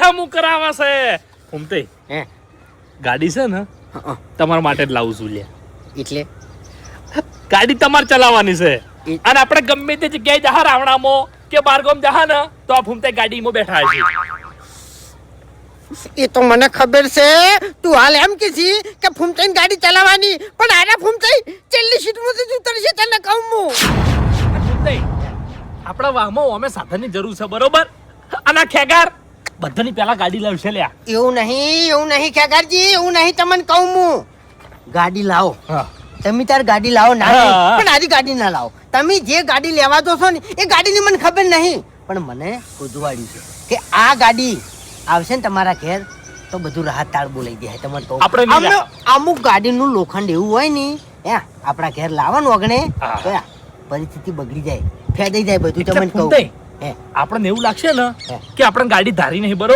અથડામું કરાવે છે ફૂમતે હે ગાડી છે ને તમારા માટે જ લાવું છું લ્યા એટલે ગાડી તમારે ચલાવવાની છે અને આપણે ગમે તે જગ્યાએ જહા રાવણામાં કે બારગામ જહા ને તો આ ફૂમતે ગાડીમાં બેઠા છે એ તો મને ખબર છે તું હાલ એમ કે ફૂમતાઈ ગાડી ચલાવવાની પણ આરા ફૂમતાઈ છેલ્લી સીટમાંથી જ ઉતરશે તને કહું હું ફૂમતે આપણા વાહમાં અમે સાધનની જરૂર છે બરોબર અને આ ખેગાર બધાની પહેલા ગાડી લાવશે લ્યા એવું નહીં ખેગારજી એવું નહીં તમને કહું હું ગાડી લાવો તમે તાર ગાડી લાવો ના નહીં, પણ આરી ગાડી ના લાવો. તમે જે ગાડી લેવા દો છો ને એ ગાડીની મને ખબર નહીં, પણ મને કુદવાડ્યું છે કે આ ગાડી આવશે ને તમારા ઘેર તો બધું રાહત તાળ બોલાઈ દે. તમારે કહું અમુક ગાડીનું લોખંડ એવું હોય ને આપણા ઘેર લાવવાનું અગણે તો પરિસ્થિતિ બગડી જાય, ફેદાઈ જાય બધું. તમને કહું આપણને એવું લાગશે ને કે આપણે ગાડી ધારી નહીં બરોબર